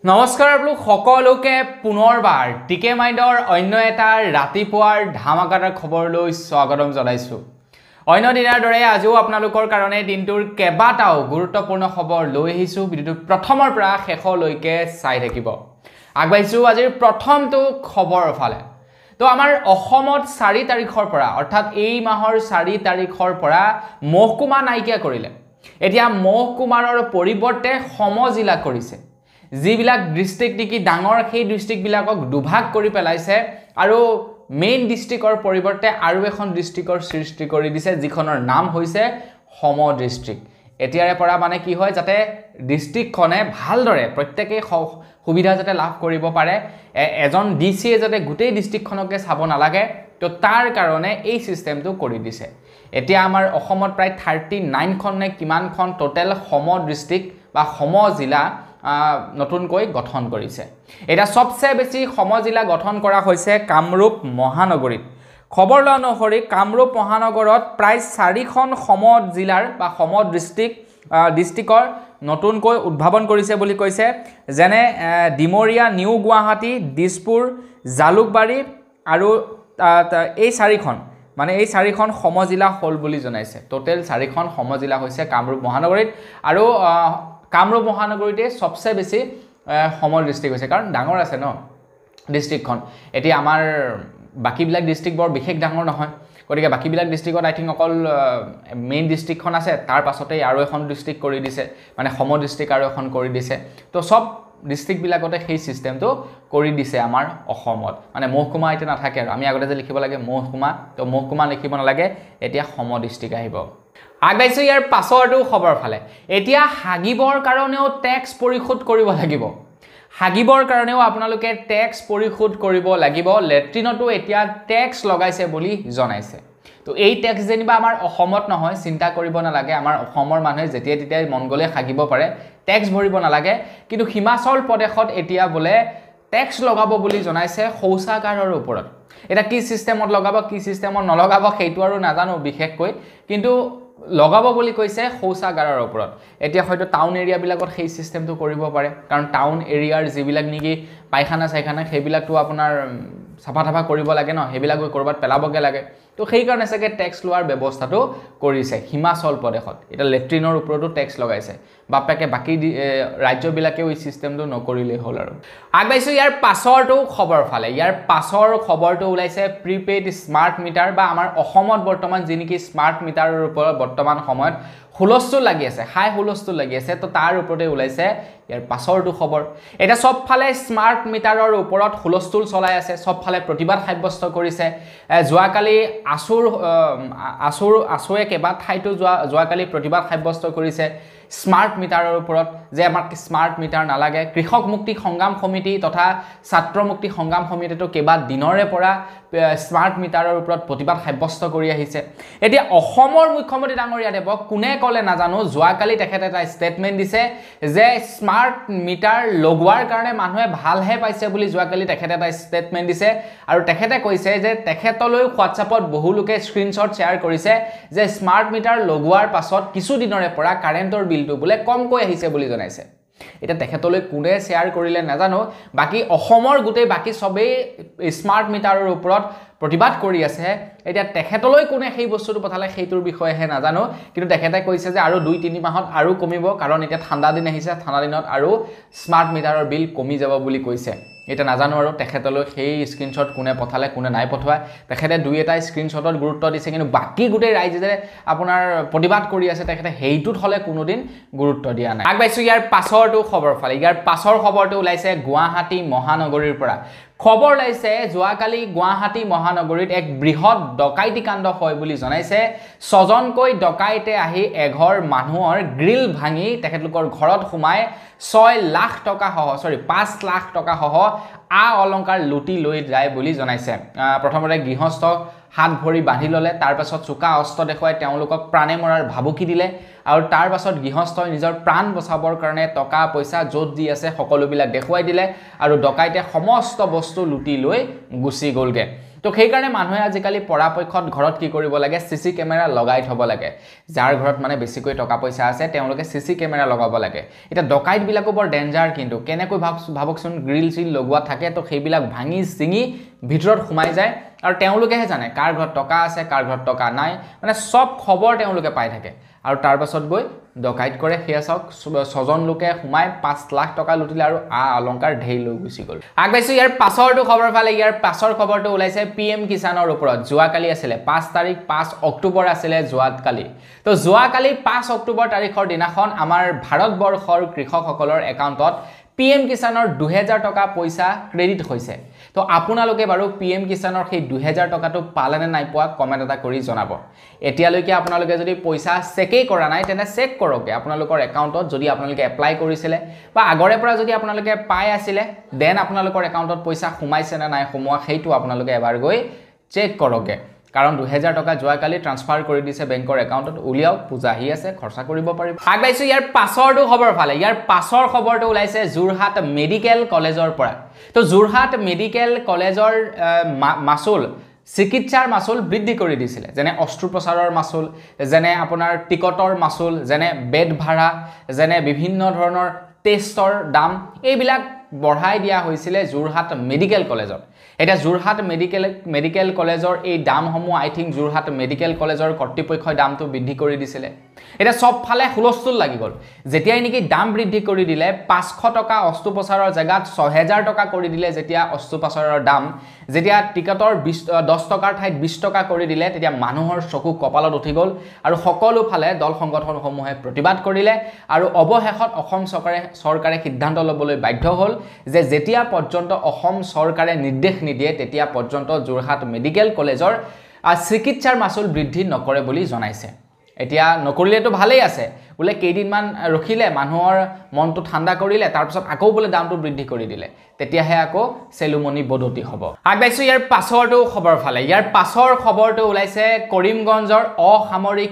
নমস্কাৰ আপোনালোক সকলোকে পুনৰবাৰ টিকে মাইণ্ডৰ অন্য এটা ৰাতিপুৱাৰ ধামাকাদাৰ খবৰলৈ স্বাগতম জনাইছো। অন্য দিনৰ দৰে আজিও আপোনালোকৰ কাৰণে দিনটোৰ কেবাটাও গুৰুত্বপূৰ্ণ খবৰ লৈ আহিছো। ভিডিঅ'টো প্ৰথমৰ পৰা শেষলৈকে চাই থাকিব। আগবাইছো আজিৰ প্ৰথমটো খবৰ ফালে। তো আমাৰ অসমত 4 তাৰিখৰ পৰা অৰ্থাৎ এই মাহৰ 4 তাৰিখৰ পৰা মহকুমা নাইকিয়া কৰিলে। এতিয়া মহকুমাৰৰ পৰিৱৰ্তে সমজিলা কৰিছে। যিবিলাক ডিস্ট্ৰিক্ট নেকি ডাঙৰ সেই ডিস্ট্ৰিক্টবিলাকক দুভাগ কৰি পেলাইছে আৰু মেইন ডিস্ট্ৰিক্টৰ পৰিৱৰ্তে আৰু এখন ডিস্ট্ৰিক্টৰ সৃষ্টি কৰি দিছে যিখনৰ নাম হৈছে সম ডিস্ট্ৰিক্ট। এতিয়াৰে পৰা মানে কি হয় যাতে ডিস্ট্ৰিক্টখনে ভালদৰে প্ৰত্যেকই সুবিধা যাতে লাভ কৰিব পাৰে, এজন ডিচিয়ে যাতে গোটেই ডিস্ট্ৰিক্টখনকে চাব নালাগে, তো তাৰ কাৰণে এই সিস্টেমটো কৰি দিছে। এতিয়া আমাৰ অসমত প্ৰায় 39খন নে কিমানখন টোটেল সম ডিস্ট্ৰিক্ট বা সম জিলা নতুনকৈ গঠন কৰিছে। এটা সবচে বেছি সমজিলা গঠন কৰা হৈছে কামৰূপ মহানগৰীত। খবৰ অনুসৰি কামৰূপ মহানগৰত প্ৰায় 4খন সম জিলাৰ বা সম ডিস্ট্ৰিক্টৰ নতুনকৈ উদ্ভাৱন কৰিছে বুলি কৈছে, যেনে ডিমৰীয়া, নিউ গুৱাহাটী, দিছপুৰ, জালুকবাৰী আৰু এই 4খন মানে এই 4খন সমজিলা হ'ল বুলি জনাইছে। টোটেল 4খন সমজিলা হৈছে কামৰূপ মহানগৰীত আৰু কামৰূপ মহানগৰীতে সবচে বেছি সম ডিস্ট্ৰিক্ট হৈছে, কাৰণ ডাঙৰ আছে ন ডিস্ট্ৰিক্টখন। এতিয়া আমাৰ বাকীবিলাক ডিস্ট্ৰিক্ট বৰ বিশেষ ডাঙৰ নহয়, গতিকে বাকীবিলাক ডিস্ট্ৰিক্টত আই থিংক অকল মেইন ডিস্ট্ৰিক্টখন আছে, তাৰ পাছতেই আৰু এখন ডিস্ট্ৰিক্ট কৰি দিছে, মানে সম ডিস্ট্ৰিক্ট আৰু এখন কৰি দিছে। তো সব ডিস্ট্ৰিক্টবিলাকতে সেই চিষ্টেমটো কৰি দিছে আমাৰ অসমত। মানে মহকুমা এতিয়া নাথাকে আৰু আমি আগতে যে লিখিব লাগে মহকুমা, তো মহকুমা লিখিব নালাগে, এতিয়া সম ডিস্ট্ৰিক্ট আহিব। আগবাইছো ইয়াৰ পাছৰটো খবৰ ফালে। এতিয়া হাগিবৰ কাৰণেও টেক্স পৰিশোধ কৰিব লাগিব। হাগিবৰ কাৰণেও আপোনালোকে টেক্স পৰিশোধ কৰিব লাগিব। লেট্ৰিনতো এতিয়া টেক্স লগাইছে বুলি জনাইছে। তো এই টেক্স যেনিবা আমাৰ অসমত নহয়, চিন্তা কৰিব নালাগে। আমাৰ অসমৰ মানুহে যেতিয়া তেতিয়াই মন গ'লে হাগিব পাৰে, টেক্স ভৰিব নালাগে। কিন্তু হিমাচল প্ৰদেশত এতিয়া বোলে টেক্স লগাব বুলি জনাইছে শৌচাগাৰৰ ওপৰত। এটা কি চিষ্টেমত লগাব, কি চিষ্টেমত নলগাব সেইটো আৰু নাজানো বিশেষকৈ, কিন্তু লগাব বুলি কৈছে শৌচাগাৰৰ ওপৰত। এতিয়া হয়তো টাউন এৰিয়াবিলাকত সেই চিষ্টেমটো কৰিব পাৰে, কাৰণ টাউন এৰিয়াৰ যিবিলাক নেকি পায়খানা চাইখানা সেইবিলাকতো আপোনাৰ চাফা কৰিব লাগে ন, সেইবিলাক গৈ ক'ৰবাত পেলাবগৈ লাগে। তো সেইকাৰণে চাগে টেক্স লোৱাৰ ব্যৱস্থাটো কৰিছে হিমাচল প্ৰদেশত। এতিয়া লেট্ৰিনৰ ওপৰতো টেক্স লগাইছে। বাপেকে বাকী ৰাজ্যবিলাকেও এই চিষ্টেমটো নকৰিলেই হ'ল আৰু। আগবাইছোঁ ইয়াৰ পাছৰটো খবৰ ফালে। ইয়াৰ পাছৰ খবৰটো ওলাইছে প্ৰিপেইড স্মাৰ্ট মিটাৰ বা আমাৰ অসমত বৰ্তমান যি নেকি স্মাৰ্ট মিটাৰৰ ওপৰত বৰ্তমান সময়ত হুলস্থুল লাগি আছে, হাই হুলস্থুল লাগি আছে। তো তাৰ ওপৰতে ওলাইছে ইয়াৰ পাছৰটো খবৰ। এতিয়া চবফালে স্মাৰ্ট মিটাৰৰ ওপৰত হুলস্থুল চলাই আছে, চবফালে প্ৰতিবাদ সাব্যস্ত কৰিছে। যোৱাকালি আছুৱে কেইবা ঠাইতো যোৱাকালি প্ৰতিবাদ সাব্যস্ত কৰিছে স্মাৰ্ট মিটাৰৰ ওপৰত, যে আমাক স্মাৰ্ট মিটাৰ নালাগে। কৃষক মুক্তি সংগ্ৰাম সমিতি তথা ছাত্ৰ মুক্তি সংগ্ৰাম সমিতিটো কেইবা দিনৰে পৰা স্মাৰ্ট মিটাৰৰ ওপৰত প্ৰতিবাদ সাব্যস্ত কৰি আহিছে। এতিয়া অসমৰ মুখ্যমন্ত্ৰী ডাঙৰীয়া দেৱক কোনে ক'লে নাজানো, যোৱাকালি তেখেতে এটা ষ্টেটমেণ্ট দিছে যে স্মাৰ্ট মিটাৰ লগোৱাৰ কাৰণে মানুহে ভালহে পাইছে বুলি যোৱাকালি তেখেতে এটা ষ্টেটমেণ্ট দিছে। আৰু তেখেতে কৈছে যে তেখেতলৈ হোৱাটছআপত বহু লোকে স্ক্ৰীনশ্বট শ্বেয়াৰ কৰিছে যে স্মাৰ্ট মিটাৰ লগোৱাৰ পাছত কিছুদিনৰে পৰা কাৰেণ্টৰ বিলটো বোলে কমকৈ আহিছে বুলি জনাইছে। এতিয়া তেখেতলৈ কোনে শ্বেয়াৰ কৰিলে নাজানো, বাকী অসমৰ গোটেই বাকী সবেই স্মাৰ্ট মিটাৰৰ ওপৰত প্ৰতিবাদ কৰি আছে। এতিয়া তেখেতলৈ কোনে সেই বস্তুটো পঠালে সেইটোৰ বিষয়েহে নাজানো, কিন্তু তেখেতে কৈছে যে আৰু 2-3 মাহত আৰু কমিব, কাৰণ এতিয়া ঠাণ্ডা দিন আহিছে, ঠাণ্ডা দিনত আৰু স্মাৰ্ট মিটাৰৰ বিল কমি যাব বুলি কৈছে। এতিয়া নাজানো আৰু তেখেতলৈ সেই স্ক্ৰীনশ্বট কোনে পঠালে কোনে নাই পঠোৱা। তেখেতে 2-এটা স্ক্ৰীনশ্বটত গুৰুত্ব দিছে, কিন্তু বাকী গোটেই ৰাইজে যে আপোনাৰ প্ৰতিবাদ কৰি আছে তেখেতে সেইটোত হ'লে কোনোদিন গুৰুত্ব দিয়া নাই। আগবাইছোঁ ইয়াৰ পাছৰটো খবৰ ফালে। ইয়াৰ পাছৰ খবৰটো ওলাইছে গুৱাহাটী মহানগৰীৰ পৰা। খবৰ ওলাইছে যোৱাকালি গুৱাহাটী মহানগৰীত এক বৃহৎ ডকাইতি কাণ্ড হয় বুলি জনাইছে। 6জনকৈ ডকাইতে আহি এঘৰ মানুহৰ গ্ৰিল ভাঙি তেখেতলোকৰ ঘৰত সোমাই 5 লাখ টকা সহ অলংকাৰ লুটি লৈ যায় বুলি জনাইছে। প্ৰথমতে গৃহস্থক হাত ভৰি বান্ধি ল'লে, তাৰ পাছত চোকা অস্ত্ৰ দেখুৱাই তেওঁলোকক প্ৰাণে মৰাৰ ভাবুকি দিলে, আৰু তাৰ পাছত গৃহস্থই নিজৰ প্ৰাণ বচাবৰ কাৰণে টকা পইচা য'ত যি আছে সকলোবিলাক দেখুৱাই দিলে, আৰু ডকাইতে সমস্ত বস্তু লুটি লৈ গুচি গ'লগে। তো সেইকাৰণে মানুহে আজিকালি পৰাপক্ষত ঘৰত কি কৰিব লাগে সিসি কেমেৰা লগাই থব লাগে যাৰ ঘৰত মানে বেছিকৈ টকা পইচা আছে তেওঁলোকে সিসি কেমেৰা লগাব লাগে এটা ডকাইত বিলাকো বৰ ডেঞ্জাৰ কিন্তু কেনেকৈ ভাবকচোন গ্ৰিল চিল লগোৱা থাকে তো সেইবিলাক ভাঙি চিঙি ভিতৰত সোমাই যায় আৰু তেওঁলোকেহে জানে কাৰ ঘৰত টকা আছে কাৰ ঘৰত টকা নাই মানে সব খবৰ তেওঁলোকে পাই থাকে আৰু তাৰ পাছত গৈ ডকাইত কৰে হেয়া চাওক ছজন লোকে সোমাই 5 লাখ টকা লুটিলে আৰু অলংকাৰ ঢেই লৈ গুচি গল আগবাইছো ইয়াৰ পাছৰটো খবৰ ফালে ইয়াৰ পাছৰ খবৰটো ওলাইছে পিএম কিষাণৰ ওপৰত যোৱাকালি আছিলে 5 তাৰিখ 5 অক্টোবৰ আছিলে যোৱাকালি তো যোৱাকালি 5 অক্টোবৰ তাৰিখৰ দিনাখন আমাৰ ভাৰতবৰ্ষৰ কৃষকসকলৰ একাউণ্টত পিএম কিষাণৰ 2000 টকা পইচা ক্ৰেডিট হৈছে তো আপোনালোকে বাৰু পিএম কিষাণৰ সেই 2000 টকাটো পালেনে নাই পোৱা কমেন্ট এটা কৰি জনাব এতিয়ালৈকে আপোনালোকে যদি পইচা চেকেই কৰা নাই তেনে চেক কৰক আপোনালোকৰ একাউণ্টত যদি আপোনালোকে এপ্লাই কৰিছিলে বা আগৰে পৰা যদি আপোনালোকে পাই আছিলে দেন আপোনালোকৰ একাউণ্টত পইচা সোমাইছে নে নাই সোমোৱা সেইটো আপোনালোকে এবাৰ গৈ চেক কৰক কাৰণ 2000 টকা যোৱাকালি ট্ৰান্সফাৰ কৰি দিছে বেংকৰ একাউণ্টত উলিয়াওক পূজা আহি আছে খৰচা কৰিব পাৰিব আগবাইছো ইয়াৰ পাছৰটো খবৰ ফালে ইয়াৰ পাছৰ খবৰটো ওলাইছে যোৰহাট মেডিকেল কলেজৰ পৰা তো যোৰহাট মেডিকেল কলেজৰ মাসুল চিকিৎসাৰ মাসুল বৃদ্ধি কৰি দিছিলে যেনে অস্ত্ৰোপচাৰৰ মাসুল যেনে আপোনাৰ টিকটৰ মাসুল যেনে বেড ভাড়া যেনে বিভিন্ন ধৰণৰ টেষ্টৰ দাম এইবিলাক বঢ়াই দিয়া হৈছিলে যোৰহাট মেডিকেল কলেজত এটা যোৰহাট মেডিকেল কলেজৰ এই দামসমূহ আই থিংক যোৰহাট মেডিকেল কলেজৰ কৰ্তৃপক্ষই দামটো বৃদ্ধি কৰি দিছিলে এটা সব ফালে হুলস্থুল লাগি গল যেতিয়াই নেকি দাম বৃদ্ধি কৰি দিলে 500 টকা অস্ত্ৰোপচাৰৰ জায়গাত 6000 টকা কৰি দিলে যেতিয়া অস্ত্ৰোপচাৰৰ দাম যেতিয়া টিকটৰ 10 টকাৰ ঠাইত 20 টকা কৰি দিলে তেতিয়া মানুহৰ চকু কপালত উঠি গল আৰু সকলো ফালে দল সংগঠনসমূহে প্ৰতিবাদ কৰিলে আৰু অৱশেষত অসম চৰকাৰে সিদ্ধান্ত লবলৈ বাধ্য হল যে যেতিয়া পৰ্যন্ত অসম চৰকাৰে নিৰ্দেশ নিদিয়ে তেতিয়া পৰ্যন্ত যোৰহাট মেডিকেল কলেজৰ চিকিৎসাৰ মাসুল বৃদ্ধি নকৰে বুলি জনাইছে এতিয়া নকৰিলেতো ভালেই আছে বলে কেইদিনমান ৰখিলে মানুহৰ মনটো ঠাণ্ডা কৰিলে তাৰ পিছত আকৌ বলে দামটো বৃদ্ধি কৰি দিলে তেতিয়াহে আকৌ সেলুমনি বদতি হ'ব আগবাইছো ইয়াৰ পাছৰটো খবৰ ফালে ইয়াৰ পাছৰ খবৰটো ওলাইছে কৰিমগঞ্জৰ অসামৰিক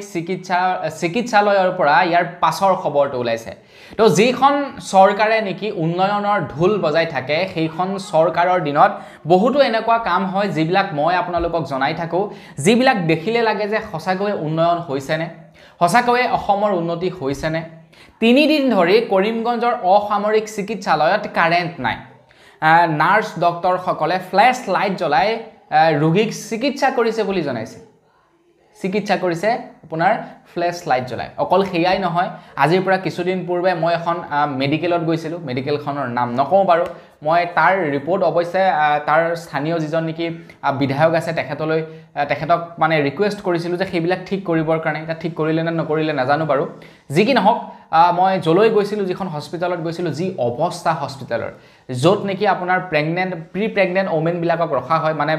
চিকিৎসালয়ৰ পৰা ইয়াৰ পাছৰ খবৰটো ওলাইছে তো যিখন চৰকাৰে নেকি উন্নয়নৰ ঢোল বজাই থাকে সেইখন চৰকাৰৰ দিনত বহুতো এনেকুৱা কাম হয় যিবিলাক মই আপোনালোকক জনাই থাকো যিবিলাক দেখিলে লাগে যে সঁচাকৈ উন্নয়ন হৈছে নে সঁচাকৈ অসমৰ উন্নতি হৈছে নে 3 দিন ধৰি কৰিমগঞ্জৰ অসামৰিক চিকিৎসালয়ত কাৰেন্ট নাই নাৰ্স ডক্টৰ সকলে ফ্ল্যাশ লাইট জ্বলাই ৰোগীক চিকিৎসা কৰিছে বুলি জনাইছে চিকিৎসা কৰিছে আপোনাৰ ফ্ল্যাশ লাইট জ্বলাই অকল হেয়াই নহয় আজিৰ পৰা কিছুদিন পূৰ্বে মই এখন মেডিকেলত গৈছিলো মেডিকেলখনৰ নাম নকওঁ বাৰু মই তাৰ ৰিপৰ্ট অৱশ্যে তাৰ স্থানীয় যিজন নেকি বিধায়ক আছে তেখেতক মানে ৰিকুৱেষ্ট কৰিছিলো যে সেইবিলাক ঠিক কৰিবৰ কাৰণে এটা ঠিক কৰিলে নে নকৰিলে নাজানো বাৰু যি কি নহওক মই জলৈ গৈছিলো যিখন হস্পিটালত গৈছিলো যি অৱস্থা হস্পিটালৰ যত নেকি আপোনাৰ প্ৰি প্ৰেগনেন্ট ওমেন বিলাকক ৰখা হয় মানে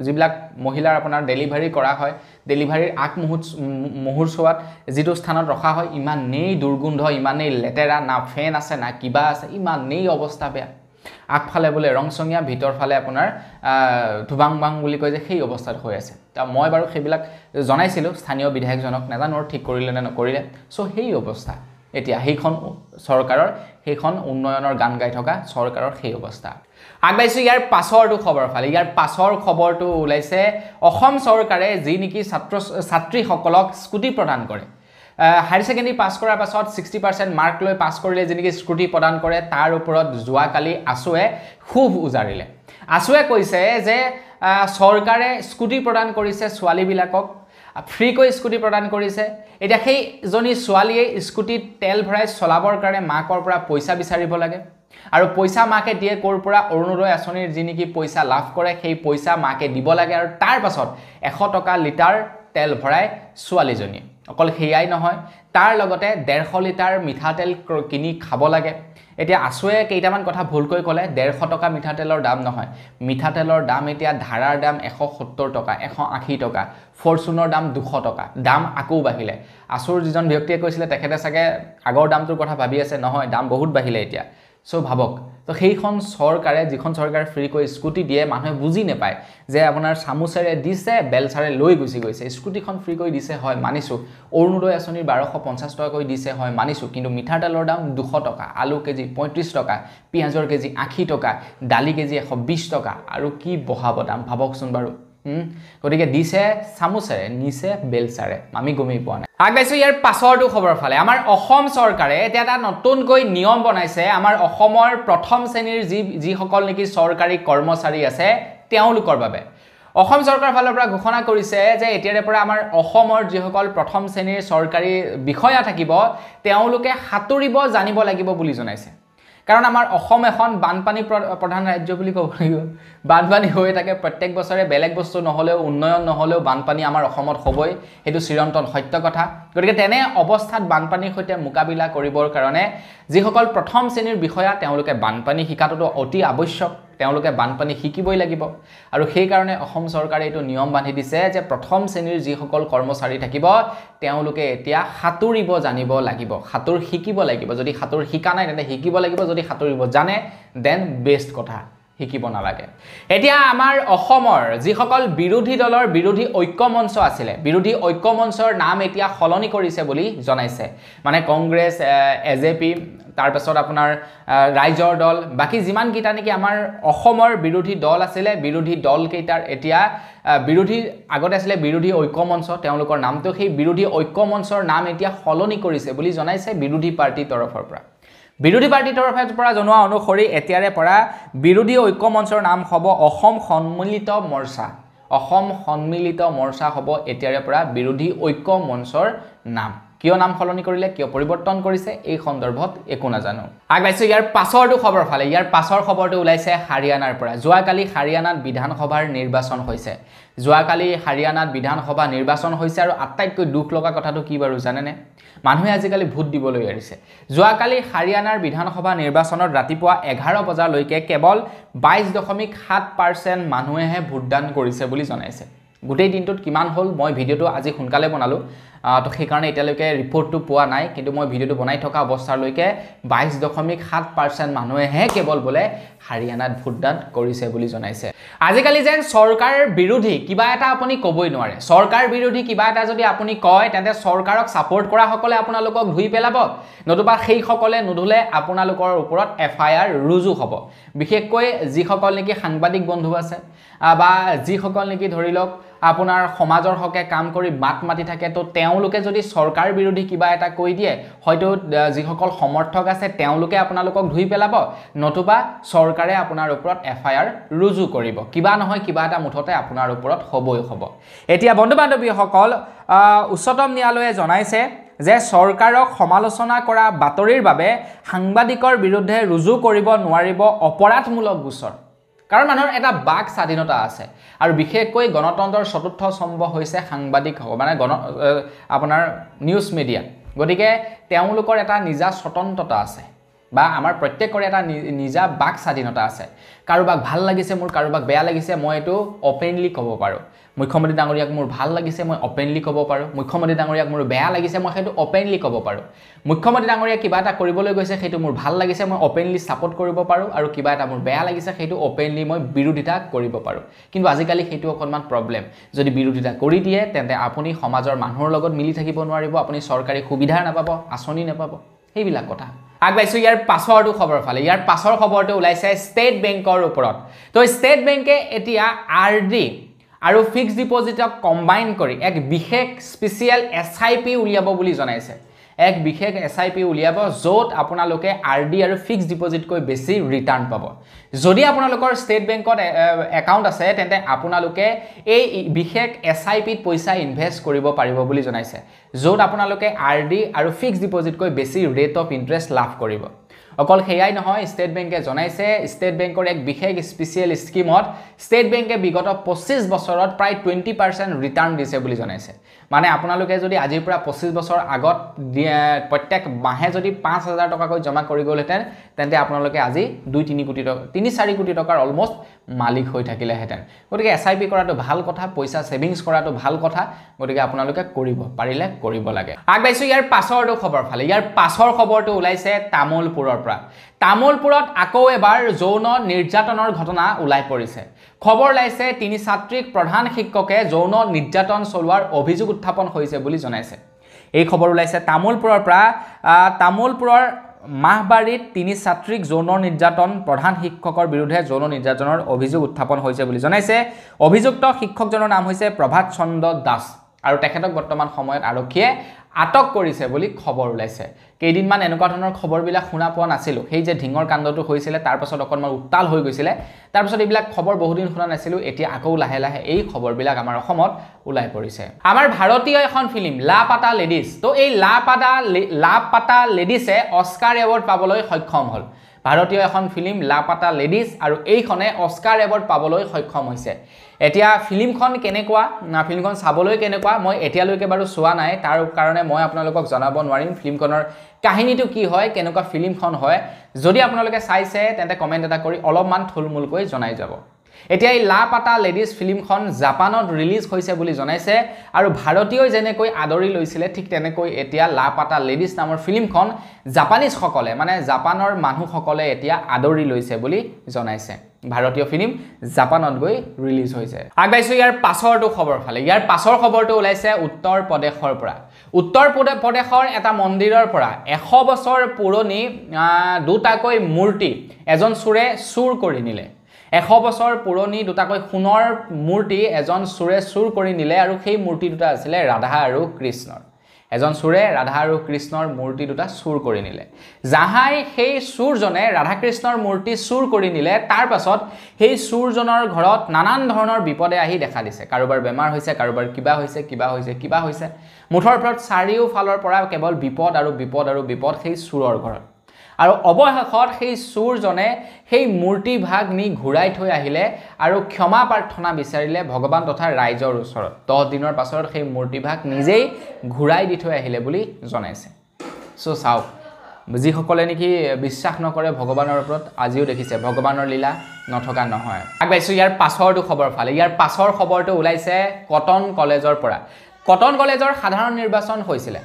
যিবিলাক মহিলাৰ আপোনাৰ ডেলিভাৰী কৰা হয় ডেলিভাৰীৰ আগ মুহূৰ্তত যেটো স্থানত ৰখা হয় ইমানেই দুৰ্গন্ধ ইমানেই লেতেৰা না ফেন আছে না কিবা আছে ইমানেই অৱস্থা বেয়া আগফালে বলে ৰংসংয়া ভিতৰ ফালে আপোনাৰ ধুবাংবাং বুলি কয় যে সেই অৱস্থাত হৈ আছে তা মই বাৰু সেইবিলাক জনাইছিলো স্থানীয় বিধায়কজনক নাজানো ঠিক কৰিলে নে নকৰিলে সো সেই অৱস্থা এতিয়া সেইখন চৰকাৰৰ সেইখন উন্নয়নৰ গান গাই থকা চৰকাৰৰ সেই অৱস্থা আগবাইছো ইয়াৰ পাছৰটো খবৰ ফালে ইয়াৰ পাছৰ খবৰটো ওলাইছে অসম চৰকাৰে যি নেকি ছাত্ৰীসকলক স্কুটি প্ৰদান কৰে হায়াৰ সেকেন্ডাৰী পাস কৰাৰ পাছত 60% মাৰ্ক লৈ পাস কৰিলে যেনেকি স্কুটি প্ৰদান কৰে তাৰ ওপৰত যোৱাকালি আসুৱে খুব উজাৰিলে আসুৱে কৈছে যে চৰকাৰে স্কুটি প্ৰদান কৰিছে ছোৱালীবিলাকক ফ্ৰীকৈ স্কুটি প্ৰদান কৰিছে এটা সেই জনী ছোৱালীয়ে স্কুটি তেল ভৰাই চলাবৰ কাৰণে মাকৰ পৰা পইচা বিচাৰিব লাগে আৰু পইচা মাকে দিয়ে কৰ পৰা অৰুণোদয় আঁচনিৰ যি নেকি পইচা লাভ কৰে সেই পইচা মাকে দিব লাগে আৰু তাৰ পাছত 100 টকা লিটাৰ তেল ভৰাই ছোৱালীজনী অকল হেয়াই নহয় তাৰ লগতে 150 লিটাৰ মিঠাতেল কিনি খাব লাগে এতিয়া আসুৱে কেইটামান কথা ভুলকৈ ক'লে 150 টকা মিঠাতেলৰ দাম নহয় মিঠাতেলৰ দাম এতিয়া ধাৰাৰ দাম 170 টকা 180 টকা ফৰচুনৰ দাম 200 টকা দাম আকৌ বাঢ়িলে আসুৰ যিজন ব্যক্তিয়ে কৈছিলে তেখেতে চাগে আগৰ দামটোৰ কথা ভাবি আছে নহয় দাম বহুত বাঢ়িলে এতিয়া সো ভাবক তো সেইখন চৰকাৰে যিখন চৰকাৰে ফ্ৰী কৰি স্কুটি দিয়ে মানুহে বুজি নাপায় যে আপোনাৰ চামুচেৰে দিছে বেলচাৰে লৈ গুচি গৈছে স্কুটিখন ফ্ৰী কৰি দিছে হয় মানিছো অৰুণোদয় আঁচনিৰ 1250 টকা কৰি দিছে হয় মানিছো কিন্তু মিঠাৰ তেলৰ দাম 200 টকা আলু কেজি 35 টকা পিয়াজৰ কেজি 80 টকা দালি কেজি 120 টকা আৰু কি বহাব দাম ভাবকচোন বাৰু গতিকে দিছে চামুচেৰে নিছে বেলচাৰে আমি গমেই পোৱা নাই আগবাইছো ইয়াৰ পাছৰটো খবৰ ফালে আমাৰ অসম চৰকাৰে এতিয়া এটা নতুনকৈ নিয়ম বনাইছে আমাৰ অসমৰ প্ৰথম শ্ৰেণীৰ যিসকল নেকি চৰকাৰী কৰ্মচাৰী আছে তেওঁলোকৰ বাবে অসম চৰকাৰৰ ফালৰ পৰা ঘোষণা কৰিছে যে এতিয়াৰে পৰা আমাৰ অসমৰ যিসকল প্ৰথম শ্ৰেণীৰ চৰকাৰী বিষয়া থাকিব তেওঁলোকে সাঁতুৰিব জানিব লাগিব বুলি জনাইছে কাৰণ আমাৰ অসম এখন বানপানী প্ৰধান ৰাজ্য বুলি ক'ব লাগিব বানপানী হৈ থাকে প্ৰত্যেক বছৰে বেলেগ বস্তু নহলেও উন্নয়ন নহলেও বানপানী আমাৰ অসমত হ'বই হেতু চিৰন্তন সত্য কথা গতিকে তেনে অৱস্থাত বানপানীৰ সৈতে মুকাবিলা কৰিবৰ কাৰণে যিসকল প্ৰথম শ্ৰেণীৰ বিষয়া তেওঁলোকে বানপানী শিকাটো অতি আৱশ্যক তেওঁলোকে বানপানী শিকিবই লাগিব আৰু সেই কাৰণে অসম চৰকাৰে এটো নিয়ম বান্ধি দিছে যে প্ৰথম শ্ৰেণীৰ যিসকল কৰ্মচাৰী থাকিব তেওঁলোকে এতিয়া সাঁতুৰিব জানিব লাগিব সাঁতুৰ শিকিব লাগিব যদি সাঁতুৰ শিকা নাই তেন্তে শিকিব লাগিব যদি সাঁতুৰিব জানে দেন বেষ্ট কথা শিকিব নালাগে এতিয়া আমাৰ অসমৰ যিসকল বিৰোধী দলৰ বিৰোধী ঐক্য মঞ্চ আছিল বিৰোধী ঐক্য মঞ্চৰ নাম এতিয়া খলনি কৰিছে বুলি জনাইছে মানে কংগ্ৰেছ এজেপি তাৰ পাছত আপোনাৰ ৰাইজৰ দল বাকি যিমান কিটা নেকি আমাৰ অসমৰ বিৰোধী দল আছিল বিৰোধী দল কেইটাৰ এতিয়া বিৰোধী আগতে আছিল বিৰোধী ঐক্য মঞ্চ তেওঁলোকৰ নামটো সেই বিৰোধী ঐক্য মঞ্চৰ নাম এতিয়া খলনি কৰিছে বুলি জনাইছে বিৰোধী পাৰ্টি তৰফৰ পৰা বিৰোধী পাৰ্টিৰ তৰফৰ পৰা জনোৱা অনুসৰি এতিয়াৰে পৰা বিৰোধী ঐক্য মঞ্চৰ নাম হ'ব অসম সন্মিলিত মৰ্চা অসম সন্মিলিত মৰ্চা হ'ব এতিয়াৰে পৰা বিৰোধী ঐক্য মঞ্চৰ নাম কিয় নাম খলনি কৰিলে কিয় পৰিৱৰ্তন কৰিছে এই সন্দৰ্ভত একো নাজানো আগবাইছো ইয়াৰ পাছৰটো খবৰ ফালে ইয়াৰ পাছৰ খবৰটো ওলাইছে হাৰিয়ানাৰ পৰা যোৱাকালি হাৰিয়ানাত বিধানসভাৰ নিৰ্বাচন হৈছে যোৱাকালি হাৰিয়ানাত বিধানসভা নিৰ্বাচন হৈছে আৰু আটাইতকৈ দুখ লগা কথাটো কি বাৰু জানেনে মানুহে আজিকালি ভোট দিবলৈ এৰিছে যোৱাকালি হাৰিয়ানাৰ বিধানসভা নিৰ্বাচনত ৰাতিপুৱা 11 বজালৈকে কেৱল 22.7% মানুহেহে ভোটদান কৰিছে বুলি জনাইছে গোটেই দিনটোত কিমান হল মই ভিডিওটো আজি সোনকালে বনালো তো সেই কাৰণে এতিয়ালৈকে ৰিপৰ্টটো পোৱা নাই কিন্তু মই ভিডিওটো বনাই থকা অৱস্থালৈকে 22.7% মানুহেহে কেৱল বলে হাৰিয়ানাত ভোটদান কৰিছে বুলি জনাইছে আজিকালি যেন চৰকাৰ বিৰোধী কিবা এটা আপুনি কবই নোৱাৰে চৰকাৰ বিৰোধী কিবা এটা যদি আপুনি কয় তেন্তে চৰকাৰক সাপোৰ্ট কৰা সকলে আপোনালোকক ধুই পেলাব নতুবা সেই সকলে নুধুলে আপোনালোকৰ ওপৰত এফআইআৰ ৰুজু হ'ব বিশেষকৈ যিসকল নেকি সাংবাদিক বন্ধু আছে বা যিসকল নেকি ধৰি লওক আপোনাৰ সমাজৰ হকে কাম কৰি মাত মাতি থাকে তো তেওঁলোকে যদি চৰকাৰ বিৰোধী কিবা এটা কৈ দিয়ে হয়তো যিসকল সমৰ্থক আছে তেওঁলোকে আপোনালোকক ধুই পেলাব নতুবা চৰকাৰে আপোনাৰ ওপৰত এফআইআৰ ৰুজু কৰিব কিবা নহয় কিবা এটা মুঠতে আপোনাৰ ওপৰত হ'বই হ'ব এতিয়া বন্ধু বান্ধৱীসকল উচ্চতম ন্যায়ালয়ে জনাইছে যে চৰকাৰক সমালোচনা কৰা বাতৰিৰ বাবে সাংবাদিকৰ বিৰুদ্ধে ৰুজু কৰিব নোৱাৰিব অপৰাধমূলক গোচৰ কাৰণ মানুহৰ এটা বাক স্বাধীনতা আছে আৰু বিশেষকৈ গণতন্ত্ৰৰ চতুৰ্থ স্তম্ভ হৈছে সাংবাদিক মানে আপোনাৰ নিউজ মিডিয়া গতিকে তেওঁলোকৰ এটা নিজা স্বতন্ত্ৰতা আছে বা আমাৰ প্ৰত্যেকৰে এটা নিজা বাক স্বাধীনতা আছে কাৰোবাক ভাল লাগিছে মোৰ কাৰোবাক বেয়া লাগিছে মই এটো ওপেনলি ক'ব পাৰো মুখ্যমন্ত্ৰী ডাঙৰীয়াক মোৰ ভাল লাগিছে মই ওপেনলি ক'ব পাৰো মুখ্যমন্ত্ৰী ডাঙৰীয়াক মোৰ বেয়া লাগিছে মই হেতু ওপেনলি ক'ব পাৰো মুখ্যমন্ত্ৰী ডাঙৰীয়া কিবা এটা কৰিবলৈ গৈছে হেতু মোৰ ভাল লাগিছে মই ওপেনলি সাপোৰ্ট কৰিব পাৰো আৰু কিবা এটা মোৰ বেয়া লাগিছে হেতু ওপেনলি মই বিৰোধিতা কৰিব পাৰো কিন্তু আজিকালি হেতু অকনমান প্ৰবলেম যদি বিৰোধিতা কৰি দিয়ে তেন্তে আপুনি সমাজৰ মানুহৰ লগত মিলি থাকিব নোৱাৰিব আপুনি চৰকাৰী সুবিধা নাপাব আঁচনি নাপাব সেইবিলাক কথা আগবাইছো ইয়াৰ পাছৰটো খবৰ ফালে ইয়াৰ পাছৰ খবৰটো ওলাইছে ষ্টেট বেংকৰ ওপৰত তো ষ্টেট বেংকে এতিয়া আৰডি আৰু ফিক্সড ডিপোজিটক কম্বাইন কৰি এক বিশেষ স্পেশাল এসআইপি উলিয়াব বুলি জনাইছে এক বিশেষ এসআইপি উলিয়াব যত আপোনালোকে আৰডি আৰু ফিক্সড ডিপোজিট কৈ বেছি ৰিটাৰ্ণ পাব যদি আপোনালোকৰ ষ্টেট বেংকত একাউণ্ট আছে তেন্তে আপোনালোকে এই বিশেষ এসআইপিত পইচা ইনভেষ্ট কৰিব পাৰিব বুলি জনাইছে যত আপোনালোকে আৰডি আৰু ফিক্সড ডিপোজিট কৈ বেছি ৰেট অফ ইন্টাৰেষ্ট লাভ কৰিব অকল হেয়াই নহয় ষ্টেট বেংকে জনাইছে ষ্টেট বেংকৰ এক বিশেষ স্পেশাল স্কিমত ষ্টেট বেংকে বিগত 25 বছৰত প্ৰায় 20% ৰিটাৰ্ণ দিছে বুলি জনাইছে মানে আপোনালোকে যদি আজিৰ পৰা 25 বছৰ আগত প্ৰত্যেক মাহে যদি 5000 টকা কৈ জমা কৰি গলহেতেন তেন্তে আপোনালোকে আজি 2-3 কোটি টকা 3-4 কোটি টকাৰ অলমোস্ট মালিক হৈ থাকিলেহেতেন গতিকে এসআইপি কৰাটো ভাল কথা পইচা সেভিংস কৰাটো ভাল কথা গতিকে আপোনালোকে কৰিব পাৰিলে কৰিব লাগে আগবাইছো ইয়াৰ পাছৰটো খবৰ ফালে ইয়াৰ পাছৰ খবৰটো ওলাইছে তামুলপুৰৰ পৰা তামোলপুৰত আকৌ এবাৰ যৌন নিৰ্যাতনৰ ঘটনা ওলাই পৰিছে খবৰ লাইছে তিনি ছাত্ৰীক প্ৰধান শিক্ষকে যৌন নিৰ্যাতন চলোৱাৰ অভিযোগ উত্থাপন হৈছে বুলি জনাইছে এই খবৰ ওলাইছে তামোলপুৰৰ পৰা তামোলপুৰৰ মাহবাৰীত তিনি ছাত্ৰীক যৌন নিৰ্যাতন প্ৰধান শিক্ষকৰ বিৰুদ্ধে যৌন নিৰ্যাতনৰ অভিযোগ উত্থাপন হৈছে বুলি জনাইছে অভিযুক্ত শিক্ষকজনৰ নাম হৈছে প্ৰভাত চন্দ্ৰ দাস আৰু তেখেতক বৰ্তমান সময়ত আৰক্ষীয়ে আটক কৰিছে বুলি খবৰ ওলাইছে কেইদিনমান এনেকুৱা ধৰণৰ খবৰবিলাক শুনা পোৱা নাছিলো সেই যে ঢিঙৰ কাণ্ডটো হৈছিলে তাৰ পাছত অকনমান উত্তাল হৈ গৈছিলে তাৰ পাছত এইবিলাক খবৰ বহুদিন শুনা নাছিলো এতিয়া আকৌ লাহে লাহে এই খবৰবিলাক আমাৰ অসমত ওলাই পৰিছে আমাৰ ভাৰতীয় এখন ফিল্ম লাপাতা লেডিজ তো এই লাপাতা লেডিজে অস্কাৰ এৱাৰ্ড পাবলৈ সক্ষম হ'ল ভাৰতীয় এখন ফিল্ম লাপাতা লেডিজ আৰু এইখনে অস্কাৰ এৱাৰ্ড পাবলৈ সক্ষম হৈছে এতিয়া ফিল্মখন কেনেকুৱা ফিল্মখন চাবলৈ কেনেকুৱা মই এতিয়ালৈকে বাৰু চোৱা নাই তাৰ কাৰণে মই আপোনালোকক জনাব নোৱাৰিম ফিল্মখনৰ কাহিনীটো কি হয় কেনেকুৱা ফিল্মখন হয় যদি আপোনালোকে চাইছে তেন্তে কমেন্ট এটা কৰি অলপমান থুলমূলকৈ জনাই যাব এতিয়া এই লাপাতা লেডিজ ফিল্মখন জাপানত ৰিলিজ হৈছে বুলি জনাইছে আৰু ভাৰতীয় যেনেকৈ আদৰি লৈছিলে ঠিক তেনেকৈ এতিয়া লাপাতা লেডিজ নামৰ ফিল্মখন জাপানিজ সকলে মানে জাপানৰ মানুহসকলে এতিয়া আদৰি লৈছে বুলি জনাইছে ভাৰতীয় ফিল্ম জাপানত গৈ ৰিলিজ হৈছে আগবাইছো ইয়াৰ পাছৰটো খবৰ ফালে ইয়াৰ পাছৰ খবৰটো ওলাইছে উত্তৰ প্ৰদেশৰ পৰা উত্তৰ প্ৰদেশৰ এটা মন্দিৰৰ পৰা 100 বছৰ পুৰণি দুটাকৈ মূৰ্তি এজন চুৰে চুৰ কৰি নিলে 100 বছৰ পুৰণি দুটাকৈ সোণৰ মূৰ্তি এজন চুৰে চুৰ কৰি নিলে আৰু সেই মূৰ্তি দুটা আছিল ৰাধা আৰু কৃষ্ণৰ এজন চুৰে ৰাধা আৰু কৃষ্ণৰ মূৰ্তি দুটা চুৰ কৰি নিলে জাহাই সেই চুৰজনে ৰাধা কৃষ্ণৰ মূৰ্তি চুৰ কৰি নিলে তাৰ পাছত সেই চুৰজনৰ ঘৰত নানান ধৰণৰ বিপদে আহি দেখা দিছে কাৰোবাৰ বেমাৰ হৈছে কাৰোবাৰ কিবা হৈছে মুঠৰ ওপৰত চাৰিওফালৰ পৰা কেৱল বিপদ আৰু বিপদ আৰু বিপদ সেই চুৰৰ ঘৰত আৰু অৱশেষত সেই চুৰজনে সেই মূৰ্তি ভাগ নি ঘূৰাই থৈ আহিলে আৰু ক্ষমা প্ৰাৰ্থনা বিচাৰিলে ভগৱান তথা ৰাইজৰ ওচৰত 10 দিনৰ পাছত সেই মূৰ্তি ভাগ নিজেই ঘূৰাই দি থৈ আহিলে বুলি জনাইছে সো চাওক যিসকলে নেকি বিশ্বাস নকৰে ভগৱানৰ ওপৰত আজিও দেখিছে ভগৱানৰ লীলা নথকা নহয় আগবাইছো ইয়াৰ পাছৰটো খবৰ ফালে ইয়াৰ পাছৰ খবৰটো ওলাইছে কটন কলেজৰ পৰা কটন কলেজৰ সাধাৰণ নিৰ্বাচন হৈছিল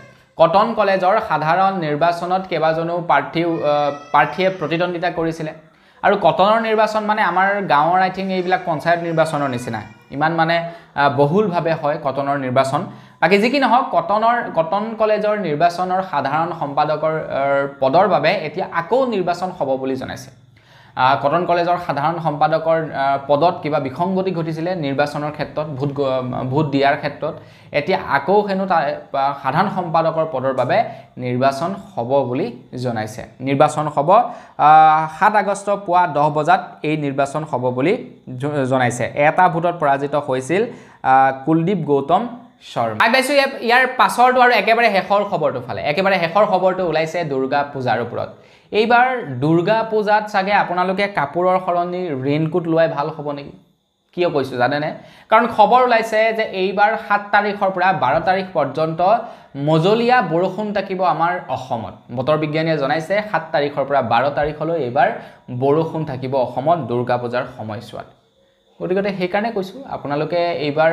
কটন কলেজৰ সাধাৰণ নিৰ্বাচনত কেবাজনো প্ৰাৰ্থীয়ে প্ৰতিদ্বন্দ্বিতা কৰিছিল আৰু কটনৰ নিৰ্বাচন মানে আমাৰ গাঁৱৰ আই থিংক এইবিলাক পঞ্চায়ত নিৰ্বাচনৰ নিচিনা ইমান মানে বহুলভাৱে হয় কটনৰ নিৰ্বাচন বাকি যি কি নহওক কটন কলেজৰ নিৰ্বাচনৰ সাধাৰণ সম্পাদকৰ পদৰ বাবে এতিয়া আকৌ নিৰ্বাচন হ'ব বুলি জনাইছে কটন কলেজৰ সাধাৰণ সম্পাদকৰ পদত কিবা বিসংগতি ঘটিছিলে নিৰ্বাচনৰ ক্ষেত্ৰত ভোট দিয়াৰ ক্ষেত্ৰত এতিয়া আকৌ হেনো সাধাৰণ সম্পাদকৰ পদৰ বাবে নিৰ্বাচন হ'ব বুলি জনাইছে নিৰ্বাচন হ'ব 7 আগষ্ট পুৱা 10 বজাত এই নিৰ্বাচন হ'ব বুলি জনাইছে এটা ভোটত পৰাজিত হৈছিল কুলদীপ গৌতম শৰ্মা আগবাইছো ইয়াৰ পাছৰটো আৰু একেবাৰে শেষৰ খবৰটো ফালে একেবাৰে শেষৰ খবৰটো ওলাইছে দুৰ্গা পূজাৰ ওপৰত এইবাৰ দুৰ্গা পূজাত চাগে আপোনালোকে কাপোৰৰ সলনি ৰেইনকোট লোৱাই ভাল হ'ব নেকি কিয় কৈছো জানেনে কাৰণ খবৰ ওলাইছে যে এইবাৰ 7 তাৰিখৰ পৰা 12 তাৰিখ পৰ্যন্ত মজলীয়া বৰষুণ থাকিব আমাৰ অসমত বতৰ বিজ্ঞানীয়ে জনাইছে 7 তাৰিখৰ পৰা 12 তাৰিখলৈ এইবাৰ বৰষুণ থাকিব অসমত দুৰ্গা পূজাৰ সময়ছোৱাত গতিকে সেইকাৰণে কৈছো আপোনালোকে এইবাৰ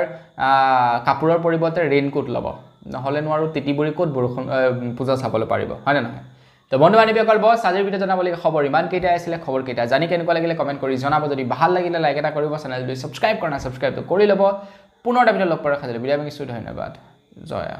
কাপোৰৰ পৰিৱৰ্তে ৰেইনকোট ল'ব নহলে নোৱাৰো তিতিবুৰি কোট বৰষুণ পূজা চাবলৈ পাৰিব হয় না নহয় তো বন্ধু বান্ধৱীসকল বস আজিৰ ভিডিঅ জনাবলগীয়া খবৰ ইমান কেইটা আছিল খবৰ কেইটা জানি কেনেকুৱা লাগিলে কমেন্ট কৰি জনাব যদি ভাল লাগিলে লাইক এটা কৰিব চেনেলটো সাবস্ক্ৰাইব কৰা না সাবস্ক্ৰাইব কৰি ল'ব পুনৰ এটা ভিডিঅ লগ পাৰ খাজলে বিদায় মাগিছো ধন্যবাদ জয়